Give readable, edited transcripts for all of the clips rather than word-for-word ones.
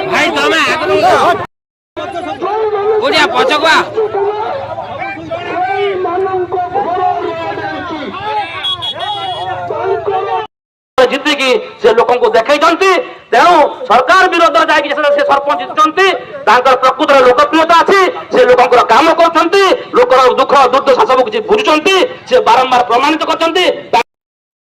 भाई तमे ओडिया पछकुआ जितिकी से लोक देखते तेणु सरकार विरोध से सरपंच जीतुंट प्रकृत लोकप्रियता अच्छी से लोक काम कर दुख दुर्दशा सब किसी बुझुंट से बारंबार प्रमाणित कर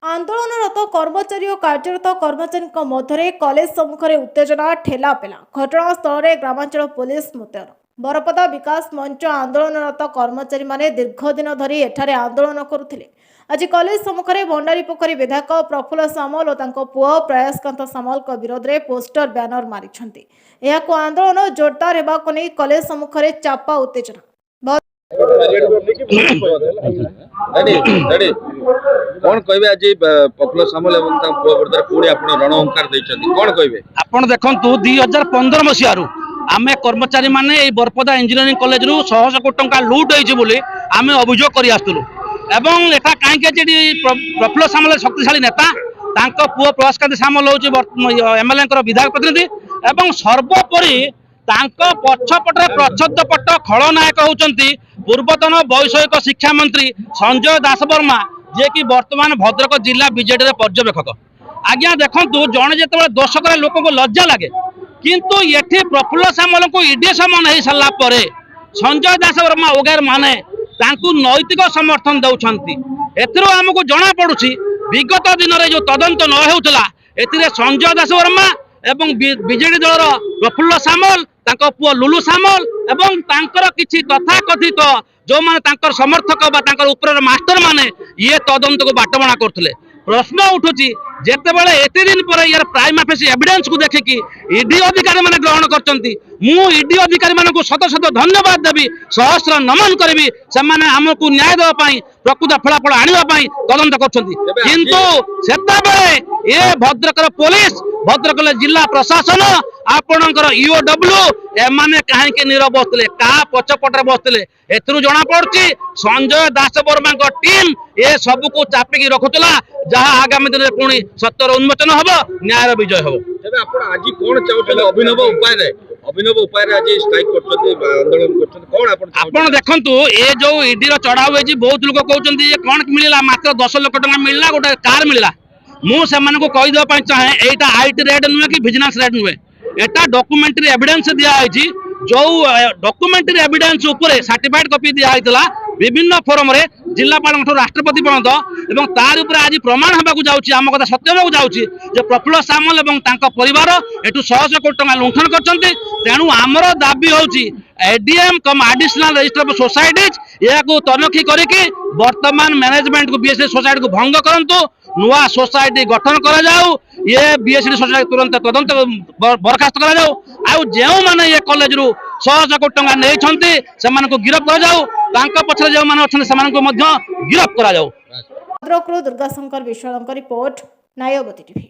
आंदोलनरत कर्मचारी और कार्यरत कर्मचारी मध्य कॉलेज सम्मुखें उत्तेजना ठेलापेला घटनास्थल में ग्रामांचल पुलिस मुतयन बरपदा विकास मंच आंदोलनरत कर्मचारी माने दीर्घ दिन धरी एठारे आंदोलन करुथिले। आज कॉलेज सम्मुखें भंडारी पोखरी विधायक प्रफुल्ल सामल और पुओ प्रयासकांत सामल विरोध में पोस्टर ब्यानर मारिछंती। एहाको आंदोलन जोरदार हेबाको नै कॉलेज सम्मुखें चापा उत्तेजना कौन कहबे आज प्रफुल्ल सामल एवं पुओ विरुद्ध पुणी आपण रणहुंकार दैछंती कौन कहबे आपण देखंतु 2015 मसियारू आमे कर्मचारी माने ए बरपदा इंजीनियरिंग कॉलेज रु 100 कोटी टंका लूट होइछ बोली आमे अभियोग करि आस्तुलु एवं एटा काहे जे प्रफुल्ल सामल शक्तिशाली नेता तांको पुओ प्रयासकांत सामल होउछ एमएलए कर विधायक प्रतिनिधि एवं सर्वोपरि तांको पछपटे प्रच्छदपट खलनायक होउचंती पूर्वतन वैषयिक शिक्षा मंत्री संजय दास वर्मा जे कि वर्तमान भद्रक जिला बीजेडी रे पर्यवेक्षक। आज्ञा देखंतु जणे जेतेबेले दोष करे लोक को लज्जा लागे किंतु एठी प्रफुल्ल सामल को ईडी समन हो सारा पर संजय दास वर्मा ओगार माने तांकु नैतिक समर्थन दउछंती। एथिरो हमकु जणा पडुछि विगत दिन रे जो तदंत न हेउतला एथिरे संजय दास वर्मा एवं बीजेडी दलर प्रफुल्ल सामल तांको पुओ लुलु सामल एवं तांकर किछि तथाकथित जो माने तांकर समर्थक बा तांकर ऊपर मास्टर माने ये तदंत को बाटबणा करथिले। प्रश्न उठुची जेतेबेले एते दिन पर यार प्राइमा फेसी एविडेंस को देखिकी ईडी अधिकारी माने ग्रहण करचंती मु ईडी अधिकारी माने को शत शत धन्यवाद देबी सहस्र नमन करबी से माने हमकु न्याय देबा पई प्रकृत फलाफल आनिबा पई तदंत करचंती किंतु सेतेबेले ए भद्रकर पुलिस भद्रक जिला प्रशासन आपणकर ईओडब्ल्यू एमाने काहे के नीरव बसले का पछपटे बसले एथरु जणा पड़छि संजय दास वर्मा को टीम ए सब को चापिकी रखुतला जहां आगामी दिन पुणी सत्यर उन्मोचन हबो न्याय विजय हबो। तबे आपण आज कोन चाहते अभिनव उपाय रे आज स्ट्राइक करछथि आंदोलन करछथि कोन आपण देखंतु ए जो ईडी रो चढ़ाव होई बहुत लोग कहउछन्ती ये कोन मिलिला मात्र 10 लाख टका मिलिला गोटे कार मिलिला मु से माने को कहि दो पई चाहे एटा आईटी रेड नुहे कि बिजनेस रेड नुहे एटा डॉक्यूमेंटरी एविडेंस दिया आइछि जो डॉक्यूमेंटरी एविडेंस ऊपर सर्टिफाइड कॉपी दिया आइतला विभिन्न फोरम रे जिलापाल राष्ट्रपति पर्यंत एवं तार ऊपर आज प्रमाण होबाकू जाउछि आम कथा सत्य होबाकू जाउछि जे प्रफुल्ल सामल एवं तांका परिवार एटू 100 कोटी टका लुंठन करछन्ती। तेणु आमर दाबी होउछि ADM cum additional registrar of societies याकू तनखी करिकि वर्तमान मैनेजमेंट को बीएससी सोसाइटी को भंग करंतु नुआ सोसाइटी गठन करा जाऊ ये बीएससी सोसाइटी तुरंत तदंत बरखास्त करा जाऊ आउ जेउ माने ये कॉलेज रु 100 कोटी टका नै छन्ती से माने को गिरफ्त करा जाऊ तांका पछरे जेउ माने अछन से माने को मध्य गिरफ्त करा जाऊ। भद्रकରୁ दुर्गाशंकर विश्वालଙ୍କ रिपोर्ट नायबती टीवी।